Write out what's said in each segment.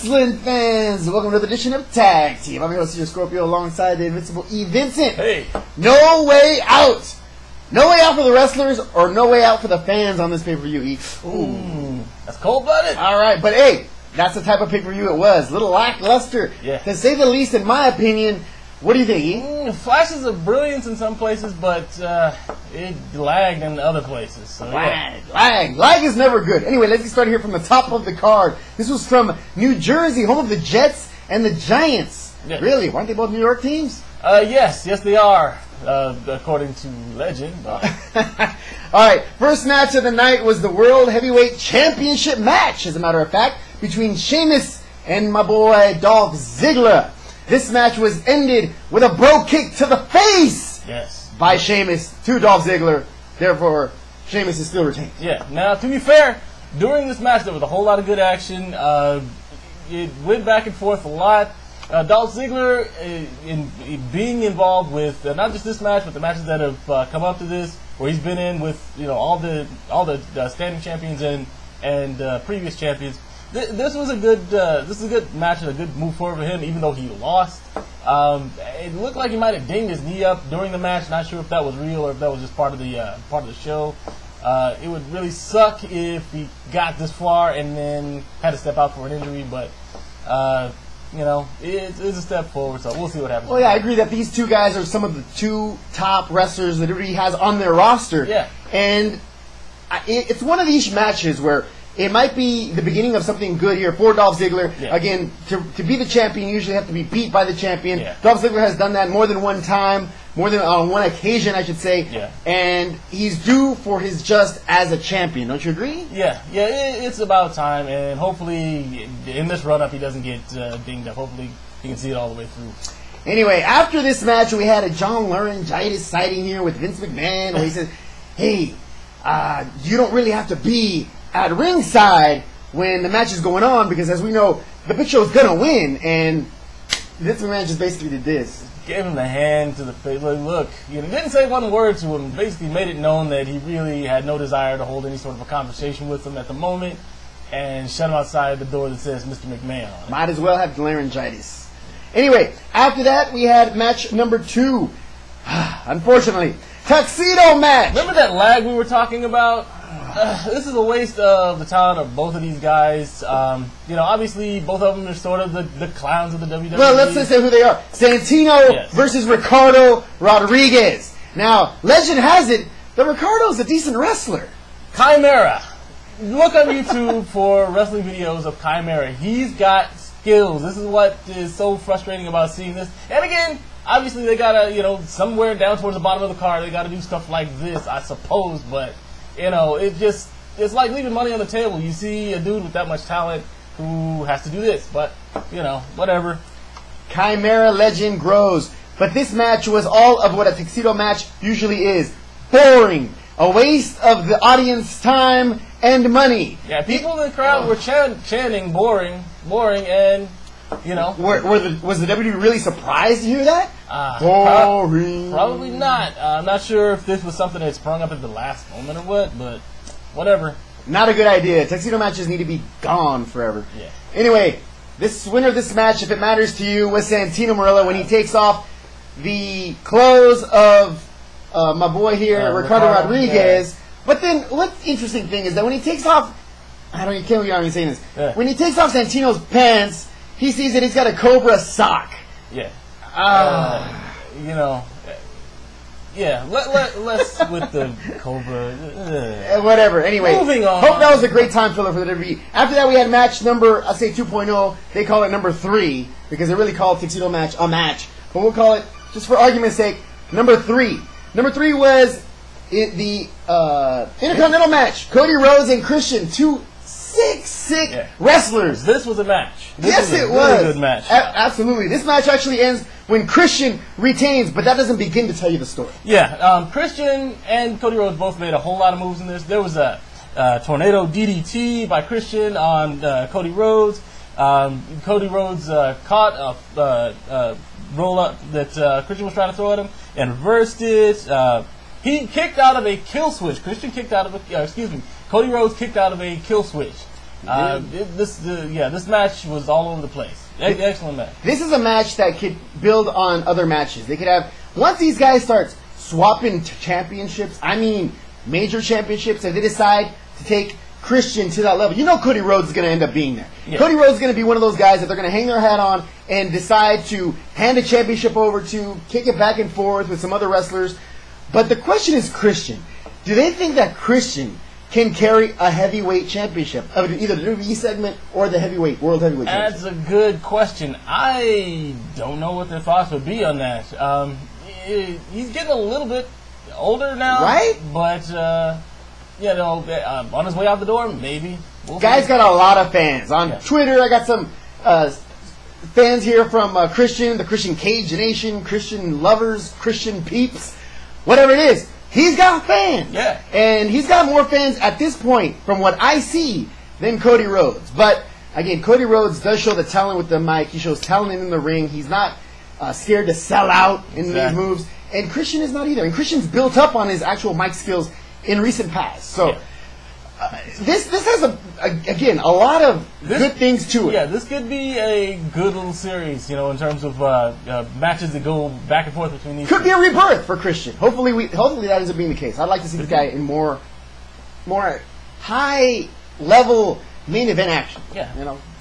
wrestling fans? Welcome to the edition of Tag Team. I'm your host, Cesar Scorpio, alongside the Invincible Vincent. Hey. No way out. No way out for the wrestlers, or no way out for the fans on this pay-per-view. Ooh, that's cold-blooded. All right, but hey, that's the type of pay-per-view it was. A little lackluster, to say the least, in my opinion. What do you think, Flashes of brilliance in some places, but it lagged in other places. So, Lag is never good. Anyway, let's get started here from the top of the card. This was from New Jersey, home of the Jets and the Giants. Yeah. Really? Aren't they both New York teams? Yes, they are, according to legend. All right, first match of the night was the World Heavyweight Championship match, as a matter of fact, between Sheamus and my boy Dolph Ziggler. This match was ended with a bro kick to the face by Sheamus to Dolph Ziggler. Therefore, Sheamus is still retained. Yeah. Now, to be fair, during this match there was a whole lot of good action. It went back and forth a lot. Dolph Ziggler, in being involved with not just this match, but the matches that have come up to this, where he's been in with all the standing champions and previous champions. This was a good match and a good move forward for him, even though he lost. It looked like he might have dinged his knee up during the match. Not sure if that was real or if that was just part of the show. It would really suck if he got this far and then had to step out for an injury, but it's a step forward, so we'll see what happens. Well, yeah, I agree that these two guys are some of the two top wrestlers that WWE has on their roster. Yeah. And it's one of these matches where it might be the beginning of something good here for Dolph Ziggler. Yeah. Again, to be the champion, you usually have to be beat by the champion. Yeah. Dolph Ziggler has done that more than one time, more than on one occasion, I should say. Yeah. And he's due for his just as a champion. Don't you agree? Yeah. It's about time, and hopefully in this run-up he doesn't get dinged up. Hopefully he can see it all the way through. Anyway, after this match, we had a John Laurinaitis sighting here with Vince McMahon, where he says, hey, you don't really have to be at ringside when the match is going on, because as we know, the Big Show is going to win, and Vince McMahon just basically did this. Gave him the hand to the face. Look, didn't say one word to him, basically made it known that he really had no desire to hold any sort of a conversation with him at the moment, and shut him outside the door that says Mr. McMahon on it. Might as well have laryngitis. Anyway, after that, we had match number 2. Unfortunately, tuxedo match. Remember that lag we were talking about? This is a waste of the talent of both of these guys. Obviously, both of them are sort of the clowns of the WWE. Well, let's just say who they are. Santino versus Ricardo Rodriguez. Now, legend has it that Ricardo's a decent wrestler. Chimera. Look on YouTube for wrestling videos of Chimera. He's got skills. This is what is so frustrating about seeing this. And again, obviously they gotta, somewhere down towards the bottom of the card, they gotta do stuff like this, I suppose, but it's like leaving money on the table. You see a dude with that much talent who has to do this, but, whatever. Chimera legend grows. But this match was all of what a tuxedo match usually is. Boring. A waste of the audience time and money. Yeah, people in the crowd were chanting boring, and, was the WWE really surprised to hear that? Boring. Probably not. I'm not sure if this was something that sprung up at the last moment or what, but whatever. Not a good idea. Tuxedo matches need to be gone forever. Yeah. Anyway, this winner of this match, if it matters to you, was Santino Marella when he takes off the clothes of my boy here, Ricardo Rodriguez. Yeah. But then, what's interesting thing is that when he takes off, I can't believe I'm saying this. Yeah. When he takes off Santino's pants, he sees that he's got a Cobra sock. Yeah. Let's with the Cobra. Whatever. Anyway, moving on. Hope that was a great time filler for the WWE. After that, we had match number, I'll say 2.0. They call it number 3 because they really call tuxedo match a match. But we'll call it, just for argument's sake, number 3. Number 3 was the Intercontinental match. Cody Rhodes and Christian, two sick wrestlers. This was a match. Yes, it was. Really good match. Absolutely. This match actually ends when Christian retains, but that doesn't begin to tell you the story. Yeah, Christian and Cody Rhodes both made a whole lot of moves in this. There was a tornado DDT by Christian on Cody Rhodes. Cody Rhodes caught a roll-up that Christian was trying to throw at him and reversed it. He kicked out of a kill switch. Cody Rhodes kicked out of a kill switch. This match was all over the place. Excellent match. This is a match that could build on other matches. They could have, once these guys start swapping championships, I mean major championships, if they decide to take Christian to that level, you know Cody Rhodes is going to end up being there. Yeah. Cody Rhodes is going to be one of those guys that they're going to hang their hat on and decide to hand a championship over to, kick it back and forth with some other wrestlers. But the question is Christian. Do they think that Christian can carry a heavyweight championship of either the WWE segment or the World Heavyweight Championship? That's a good question. I don't know what their thoughts would be on that. He's getting a little bit older now. Right? But, on his way out the door, maybe. Guy's got a lot of fans. On Twitter, I got some fans here from Christian, the Christian Cage Nation, Christian lovers, Christian peeps, whatever it is. He's got fans. Yeah. And he's got more fans at this point, from what I see, than Cody Rhodes. But, again, Cody Rhodes does show the talent with the mic. He shows talent in the ring. He's not scared to sell out in these moves. And Christian is not either. And Christian's built up on his actual mic skills in recent past. So, this has, a lot of good things to it. Yeah, this could be a good little series, in terms of matches that go back and forth between these. Could be a rebirth for Christian. Hopefully that ends up being the case. I'd like to see this guy in more high level main event action. Yeah,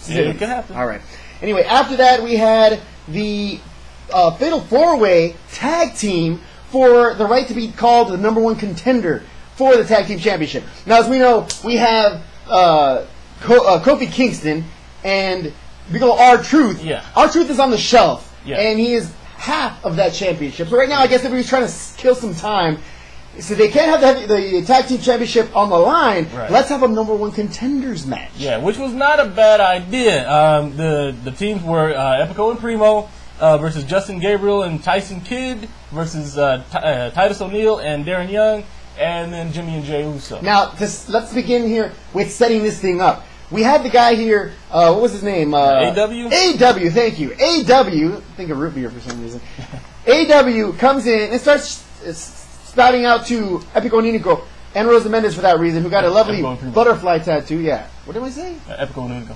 it could happen. All right. Anyway, after that we had the Fatal 4-Way tag team for the right to be called the #1 contender for the Tag Team Championship. Now, as we know, we have Kofi Kingston and we go R-Truth. Yeah. R-Truth is on the shelf, yeah, and he is half of that championship. So right now, I guess everybody's trying to kill some time. So they can't have the Tag Team Championship on the line. Right. Let's have a #1 contenders match. Yeah, which was not a bad idea. The teams were Epico and Primo versus Justin Gabriel and Tyson Kidd versus Titus O'Neil and Darren Young. And then Jimmy and Jey Uso. Now, let's begin here with setting this thing up. We had the guy here, what was his name? AW? AW, thank you. AW, think of root beer for some reason. AW comes in and starts spouting out to Epico Ninico and Rosa Mendes for that reason, who got a lovely butterfly tattoo. Yeah. What did I say? Epico Ninico.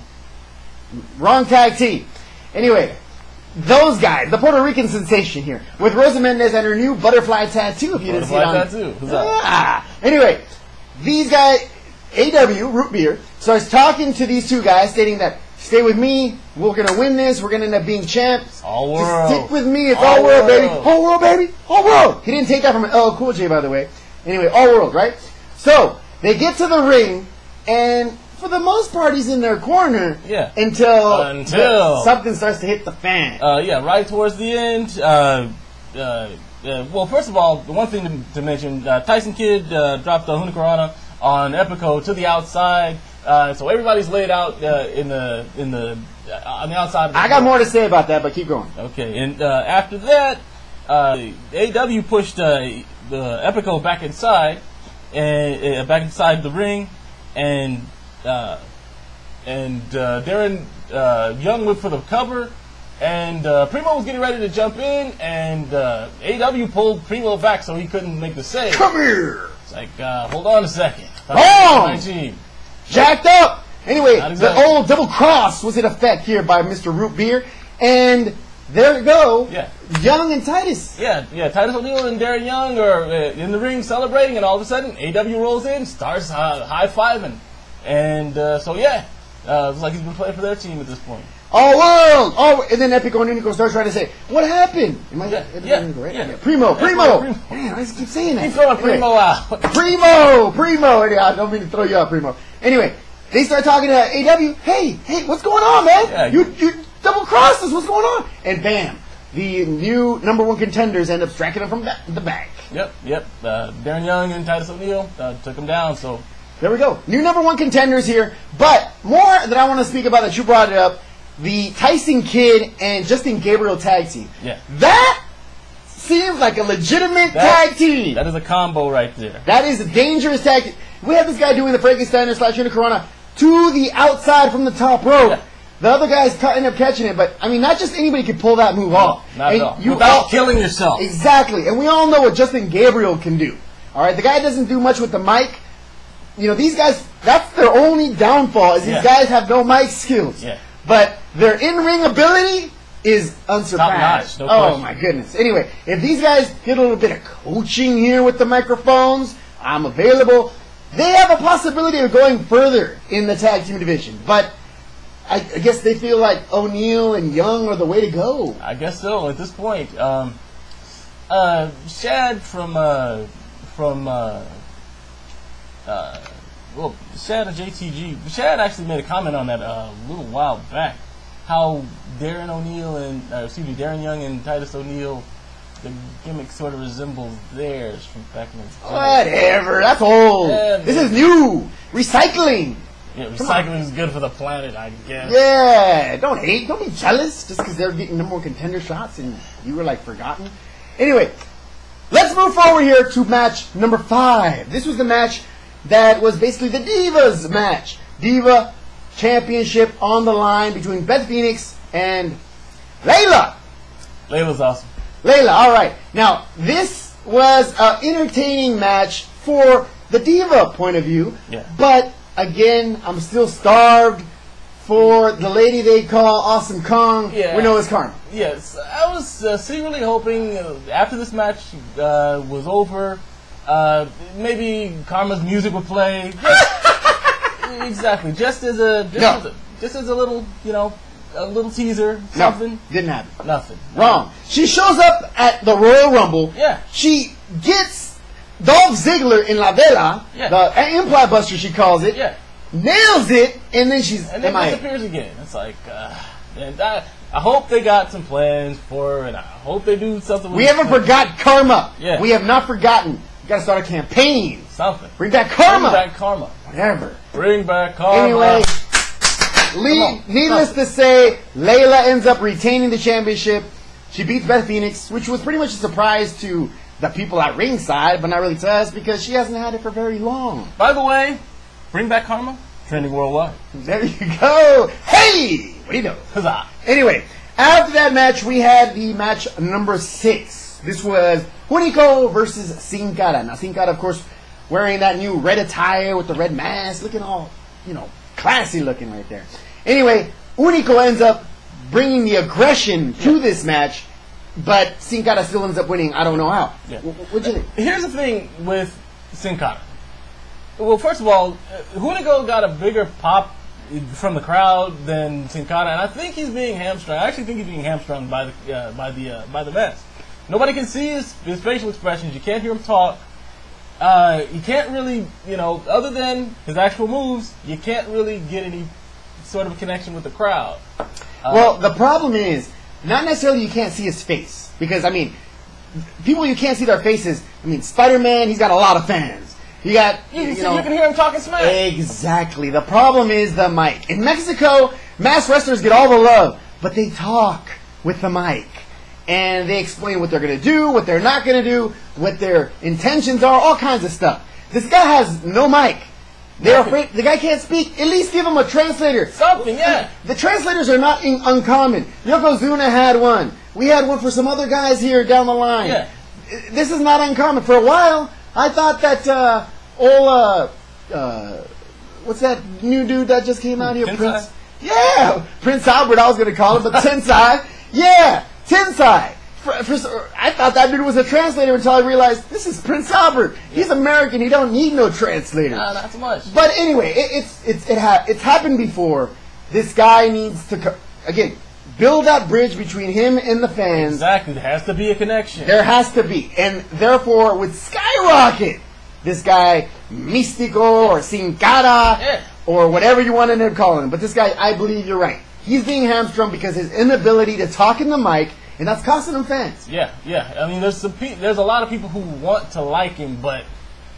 Wrong tag team. Anyway, those guys, the Puerto Rican sensation here, with Rosa Mendes and her new butterfly tattoo, if you didn't see it on. Tattoo. Who's that? Anyway, these guys, AW, Root Beer, starts talking to these two guys, stating that, stay with me, we're going to win this, we're going to end up being champs. All world. Just stick with me, it's all world, baby. All world, baby. All world. He didn't take that from an LL Cool J, by the way. Anyway, all world, right? So, they get to the ring, and for the most part, he's in their corner until something starts to hit the fan. Right towards the end. Well, first of all, the one thing to mention, Tyson Kidd dropped the Hurricanrana on Epico to the outside, so everybody's laid out on the outside. Of the I got more to say about that, but keep going. Okay, and after that, AW pushed the Epico back inside the ring, and Darren Young went for the cover, and Primo was getting ready to jump in, and AW pulled Primo back so he couldn't make the save. Come here! It's like, hold on a second. Jacked up! Anyway, the old double cross was in effect here by Mr. Root Beer, and there you go. Yeah. Young and Titus. Yeah. Titus O'Neil and Darren Young are in the ring celebrating, and all of a sudden, AW rolls in, starts high-fiving. And it's like he's been playing for their team at this point. All world! And then Epico and Ninico starts trying to say, what happened? Am I Primo. Man, I just keep saying that. Keep throwing Primo out. Primo! I don't mean to throw you out, Primo. Anyway, they start talking to AW. Hey, what's going on, man? Yeah, you double-crossed us. What's going on? And bam, the new #1 contenders end up striking them from the back. Yep. Darren Young and Titus O'Neil took them down, so... There we go. New #1 contenders here. But more that I want to speak about that you brought it up, the Tyson Kidd and Justin Gabriel tag team. Yeah. That seems like a legitimate tag team. That is a combo right there. That is a dangerous tag team. We have this guy doing the Frankensteiner / Hurricanrana to the outside from the top rope. Yeah. The other guys end up catching it, but I mean, not just anybody can pull that move off. Not at all. Without killing yourself. Exactly. And we all know what Justin Gabriel can do. All right, the guy doesn't do much with the mic. you know, these guys, that's their only downfall, is these guys have no mic skills. Yeah. But their in-ring ability is unsurpassed. Top notch, no question. My goodness. Anyway, if these guys get a little bit of coaching here with the microphones, I'm available. They have a possibility of going further in the tag team division. But I guess they feel like O'Neal and Young are the way to go. I guess so at this point. Shad from Shad and JTG. Shad actually made a comment on that a little while back. How Darren Young and Titus O'Neil, the gimmick sort of resembles theirs from back in the day. Whatever, that's old. Yeah, this is new. Recycling. Yeah, recycling is good for the planet, I guess. Yeah, don't hate, don't be jealous just because they're getting number one contender shots and you were like forgotten. Anyway, let's move forward here to match number 5. This was the match that was basically the Divas match. Diva Championship on the line between Beth Phoenix and Layla. Layla's awesome. Layla, alright. Now, this was an entertaining match for the Diva point of view. Yeah. But, again, I'm still starved for the lady they call Awesome Kong. Yeah. We know it's Karma. Yes. I was secretly hoping after this match was over, maybe Karma's music would play. Exactly. Just as a little, you know, a little teaser, something. No, didn't happen. Nothing. Wrong. She shows up at the Royal Rumble. Yeah. She gets Dolph Ziggler in La Vela, the implant buster she calls it. Yeah. Nails it, and then she's and then disappears again. It's like, and I hope they got some plans for her, and I hope they do something. We haven't forgot Karma. Yeah. We have not forgotten. You got to start a campaign. Something. Bring back Karma. Bring back Karma. Whatever. Bring back Karma. Anyway, needless to say, Layla ends up retaining the championship. She beats Beth Phoenix, which was pretty much a surprise to the people at ringside, but not really to us because she hasn't had it for very long. By the way, Bring Back Karma, trending worldwide. There you go. Hey! What do you know? Huzzah. Anyway, after that match, we had the match number 6. This was Hunico versus Sin Cara. Now, Sin Cara, of course, wearing that new red attire with the red mask, looking all, you know, classy looking right there. Anyway, Hunico ends up bringing the aggression to this match, but Sin Cara still ends up winning. I don't know how. Yeah. What'd you think? Here's the thing with Sin Cara. Well, first of all, Hunico got a bigger pop from the crowd than Sin Cara, and I think he's being hamstrung. I actually think he's being hamstrung by the mask. Nobody can see his facial expressions. You can't hear him talk. You can't really, you know, other than his actual moves, you can't really get any sort of connection with the crowd. Well, the problem is, not necessarily you can't see his face. Because, I mean, people you can't see their faces, I mean, Spider-Man, he's got a lot of fans. You got, you can hear him talking smack. Exactly. The problem is the mic. In Mexico, masked wrestlers get all the love, but they talk with the mic. And they explain what they're going to do, what they're not going to do, what their intentions are, all kinds of stuff. This guy has no mic. They're afraid the guy can't speak. At least give him a translator. Something, yeah. The translators are not uncommon. Yokozuna had one. We had one for some other guys here down the line. Yeah. This is not uncommon. For a while, I thought that what's that new dude that just came out here? Tensai? Prince. Yeah, Prince Albert. I was going to call him, but Tensai. Yeah, Tensai. I thought that dude was a translator until I realized this is Prince Albert. He's American. He don't need no translator. No, not so much. But anyway, it's happened before. This guy needs to again build that bridge between him and the fans. Exactly. There has to be a connection. There has to be, and therefore with Skyrocket, this guy Místico or Sin Cara or whatever you want to end up calling him. But this guy, I believe you're right. He's being hamstrung because his inability to talk in the mic. And that's costing him fans. Yeah. I mean, there's a lot of people who want to like him, but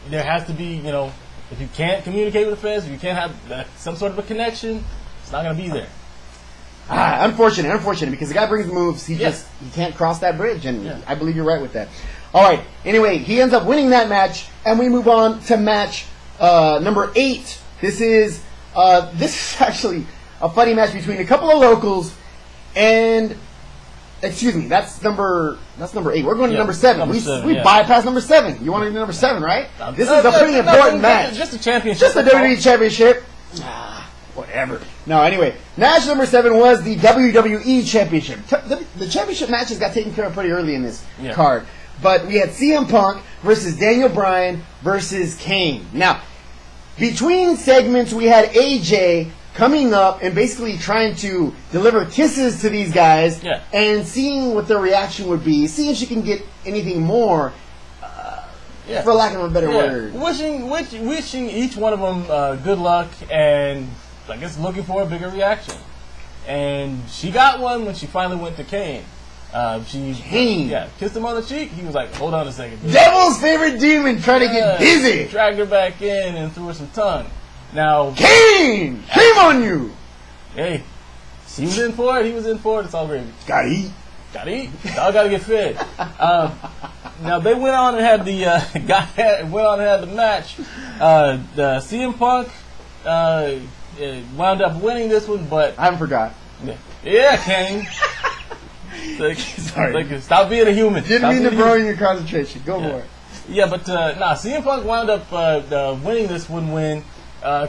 there has to be, you know, if you can't communicate with the fans, if you can't have some sort of a connection, it's not going to be there. Unfortunate, because the guy brings moves, he can't cross that bridge, and I believe you're right with that. All right. Anyway, he ends up winning that match, and we move on to match number 8. This is actually a funny match between a couple of locals and Excuse me, that's number 8. We're going to number 7. We yeah. bypassed number 7. You want to do number 7, right? This is a pretty important match. Just a championship. Just a WWE Championship. Whatever. No, anyway, match number 7 was the WWE Championship. The championship matches got taken care of pretty early in this card. But we had CM Punk versus Daniel Bryan versus Kane. Now, between segments, we had AJ coming up and basically trying to deliver kisses to these guys and seeing what their reaction would be, seeing if she can get anything more, for lack of a better word. Wishing each one of them good luck and, I guess, looking for a bigger reaction. And she got one when she finally went to Kane. Kane? Yeah, kissed him on the cheek. He was like, hold on a second. Dude. Devil's favorite demon trying to get busy. Dragged her back in and threw her some tongue. Now, Kane! Shame on you! Hey, she was in for it, he was in for it, it's all gravy. Gotta eat. Gotta eat. Y'all gotta get fed. Now they went on and had the match. The CM Punk wound up winning this one, but I haven't forgot. Yeah, Kane. Sorry. Stop being a human. Didn't mean to ruin your concentration. Go for it. Yeah, but CM Punk wound up winning this one when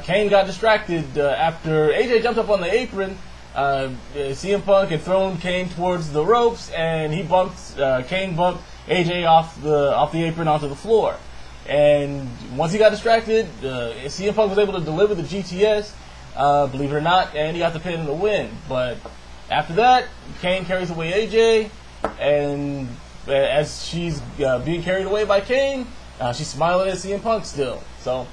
Kane got distracted after AJ jumped up on the apron. CM Punk had thrown Kane towards the ropes, and Kane bumped AJ off the apron onto the floor. And once he got distracted, CM Punk was able to deliver the GTS, believe it or not, and he got the pin and the win. But after that, Kane carries away AJ, and as she's being carried away by Kane, she's smiling at CM Punk still. So,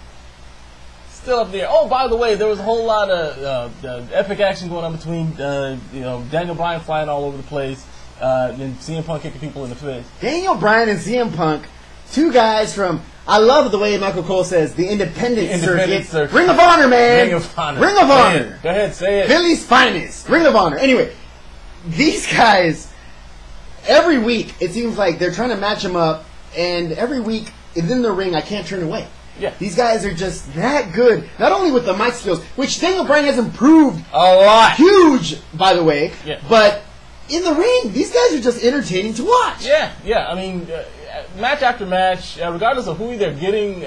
still up there. Oh, by the way, there was a whole lot of epic action going on between Daniel Bryan flying all over the place, and CM Punk kicking people in the face. Daniel Bryan and CM Punk, two guys from, I love the way Michael Cole says, the independent circuit. Ring of Honor, man. Ring of Honor. Ring of Honor. Go ahead, say it. Philly's finest. Ring of Honor. Anyway, these guys, every week, it seems like they're trying to match them up, and every week, in the ring, I can't turn away. Yeah. These guys are just that good. Not only with the mic skills, which Daniel Bryan has improved a lot. Huge, by the way. Yeah. But in the ring, these guys are just entertaining to watch. Yeah. I mean, match after match, regardless of who they're getting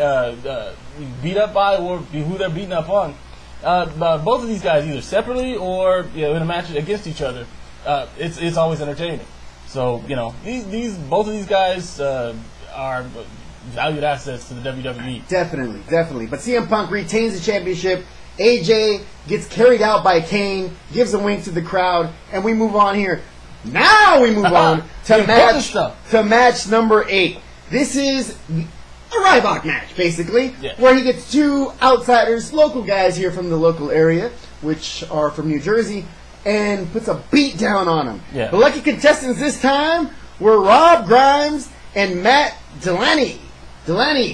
beat up by or who they're beating up on, both of these guys, either separately or in a match against each other, it's always entertaining. So both of these guys are valued assets to the WWE. Definitely. But CM Punk retains the championship. AJ gets carried out by Kane, gives a wink to the crowd, and we move on here. Now we move on to match number 8. This is a Ryback match, basically, where he gets two outsiders, local guys here from the local area, which are from New Jersey, and puts a beat down on them. Yeah. The lucky contestants this time were Rob Grimes and Matt Delaney, whatever.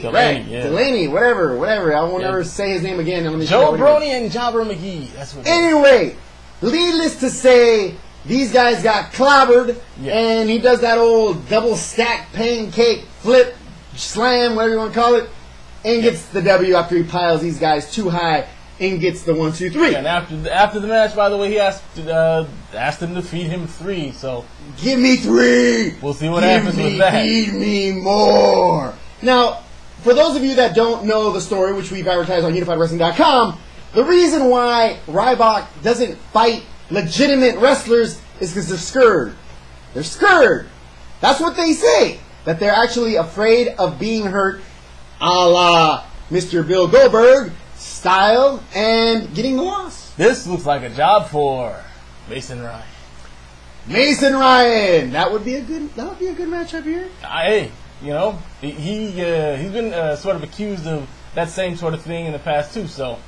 I won't ever say his name again. Joe Brony and Jobber McGee. That's what. Anyway, needless to say, these guys got clobbered, and he does that old double stack pancake flip, slam, whatever you want to call it, and gets the W after he piles these guys too high and gets the 1, 2, 3. And after the match, by the way, he asked them to feed him 3. So give me 3. We'll see what happens with that. Feed me more. Now, for those of you that don't know the story, which we've advertised on UnifiedWrestling.com, the reason why Ryback doesn't fight legitimate wrestlers is because they're scared. They're scared. That's what they say. That they're actually afraid of being hurt, a la Mr. Bill Goldberg style, and getting the loss. This looks like a job for Mason Ryan. That would be a good matchup here. Hey, he's been sort of accused of that same sort of thing in the past too. So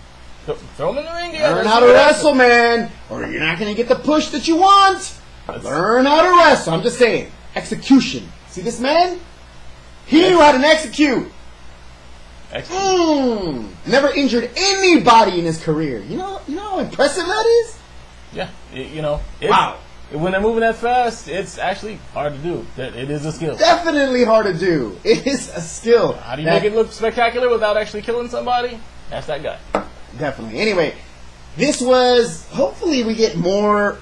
throw him in the ring together. Learn how to wrestle, man, or you're not going to get the push that you want. Learn how to wrestle. I'm just saying, execution. See this man? He knew how to execute. Never injured anybody in his career. You know how impressive that is? Yeah, wow. When they're moving that fast, it's actually hard to do. It is a skill. Definitely hard to do. It is a skill. How do you make it look spectacular without actually killing somebody? That's that guy. Definitely. Anyway, this was, hopefully we get more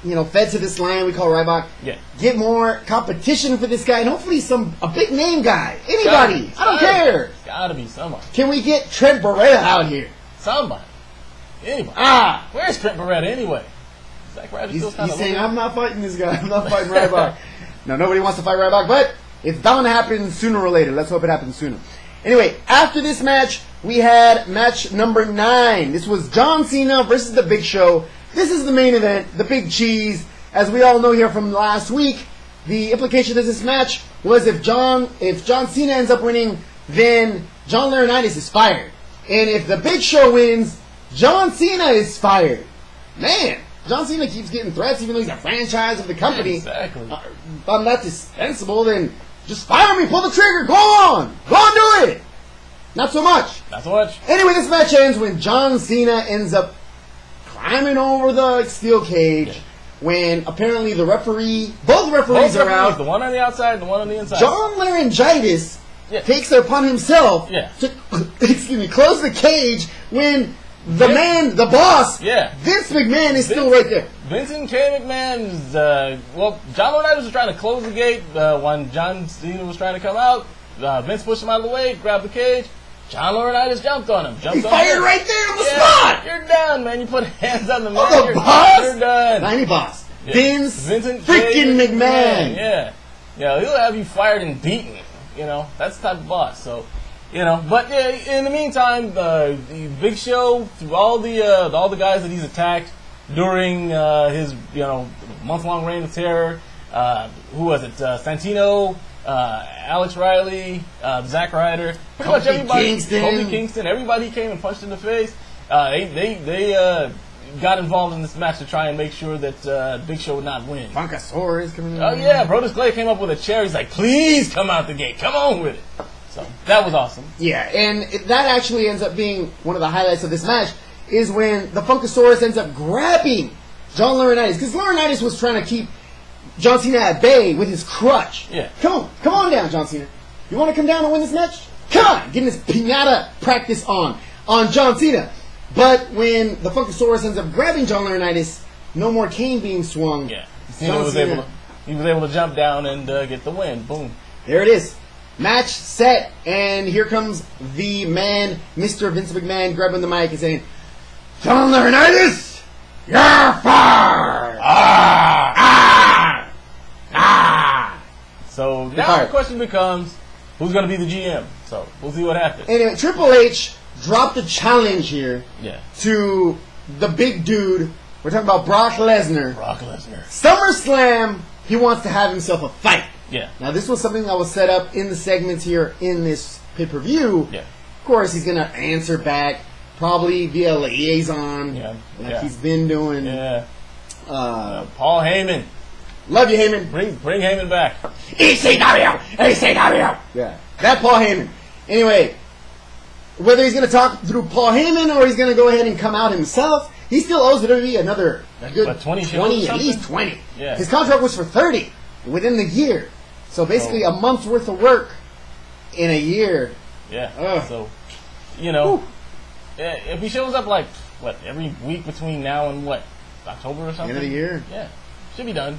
fed to this line we call Ryback. Yeah. Get more competition for this guy, and hopefully a big name guy. Anybody. I don't care. It's gotta be somebody. Can we get Trent Beretta out here? Somebody. Anybody. Where's Trent Beretta anyway? Zack Ryder still kind He's of saying, I'm not fighting this guy. I'm not fighting Ryback. No, nobody wants to fight Ryback, but it's bound to happen sooner or later. Let's hope it happens sooner. Anyway, after this match, we had match number 9. This was John Cena versus The Big Show. This is the main event, the big cheese. As we all know here from last week, the implication of this match was if John Cena ends up winning, then John Laurinaitis is fired. And if The Big Show wins, John Cena is fired. Man, John Cena keeps getting threats even though he's a franchise of the company. Exactly. If I'm not dispensable, then just fire me, pull the trigger, go on do it. Not so much. Not so much. Anyway, this match ends when John Cena ends up climbing over the steel cage when apparently both referees are out. The one on the outside and the one on the inside. John Laurinaitis takes it upon himself to close the cage when the boss, Vince McMahon is still right there. Vincent K. McMahon's, John Laurinaitis was trying to close the gate when John Cena was trying to come out. Vince pushed him out of the way, grabbed the cage. John Laurinaitis jumped on him. He fired right there on the spot. You're done, man. You put hands on the man. The boss? You're done. Tiny boss. Yeah. Vincent freaking McMahon. Yeah. He'll have you fired and beaten. That's the type of boss. So, but in the meantime, the Big Show, through all the guys that he's attacked during his month-long reign of terror. Who was it? Santino, Alex Riley, Zack Ryder, pretty much everybody. Kofi Kingston. Everybody came and punched in the face. They got involved in this match to try and make sure that Big Show would not win. Funkasaurus coming in. Oh yeah, Brodus Clay came up with a chair. He's like, "Please come out the gate. Come on with it." So that was awesome. Yeah, and that actually ends up being one of the highlights of this match is when the Funkasaurus ends up grabbing John Laurinaitis because Laurinaitis was trying to keep John Cena at bay with his crutch. Yeah. Come on down, John Cena. You want to come down and win this match? Come on, getting his piñata practice on John Cena. But when the Funkasaurus ends up grabbing John Laurinaitis, no more cane being swung. Yeah, Cena was able to jump down and get the win. Boom. There it is. Match set, and here comes the man, Mr. Vince McMahon, grabbing the mic and saying, "John Laurinaitis, you're fired!" So now the question becomes, who's going to be the GM? So we'll see what happens. Anyway, Triple H dropped a challenge here to the big dude. We're talking about Brock Lesnar. SummerSlam, he wants to have himself a fight. Yeah. Now, this was something that was set up in the segments here in this pay-per-view. Yeah. Of course, he's going to answer back, probably via liaison, he's been doing. Yeah. Paul Heyman. Love you, Heyman. Bring Heyman back. ECW! Yeah. That Paul Heyman. Anyway, whether he's going to talk through Paul Heyman or he's going to go ahead and come out himself, he still owes WWE another good 20 shows, at least 20. Yeah. His contract was for 30 within the year. So basically a month's worth of work in a year. Yeah. So, if he shows up every week between now and October or something? End of the year. Yeah. Should be done.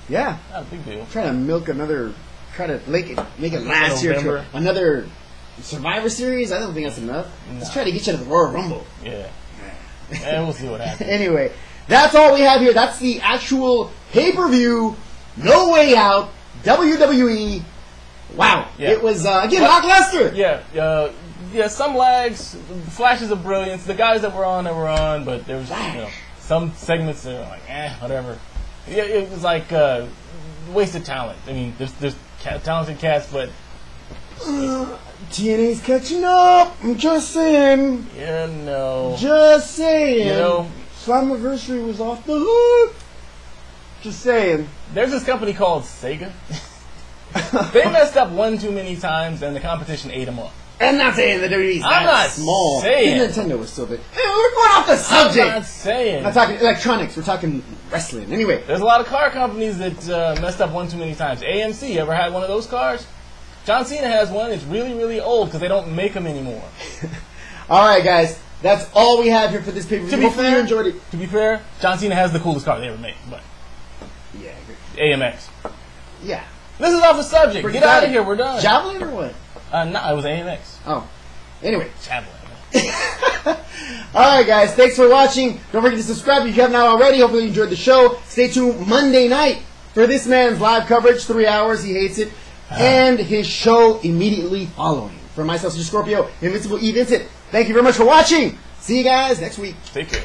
Yeah. Not a big deal. Try to make it last year to another Survivor Series. I don't think that's enough. No. Let's try to get you to the Royal Rumble. Yeah. And we'll see what happens. Anyway, that's all we have here. That's the actual pay-per-view, No Way Out, WWE. Wow. Yeah. It was, again, lackluster. Yeah. Some lags, flashes of brilliance. The guys that were on, but there was, some segments that were like, whatever. Yeah, it was like wasted talent. I mean, there's talented cats, but TNA's catching up. I'm just saying. Just saying. Slammiversary was off the hook. Just saying. There's this company called Sega. They messed up one too many times, and the competition ate them up. I'm not saying the WWE's that small. Saying. Nintendo was still big. Hey, we're going off the subject. I'm not saying. I'm not talking electronics. We're talking wrestling. Anyway. There's a lot of car companies that messed up one too many times. AMC, ever had one of those cars? John Cena has one. It's really, really old because they don't make them anymore. All right, guys. That's all we have here for this pay-per-view. Hopefully you enjoyed it. To be fair, John Cena has the coolest car they ever made, but yeah, I agree. AMX. Yeah. This is off the subject. Get out of here. We're done. Javelin or what? No, it was AMX. Oh. Anyway. Javelin. Alright guys, thanks for watching. Don't forget to subscribe if you have not already. Hopefully you enjoyed the show. Stay tuned Monday night for this man's live coverage, 3 hours, he hates it, and his show immediately following. For myself, Scorpio, Invincible, Vincent, thank you very much for watching. See you guys next week. Take care.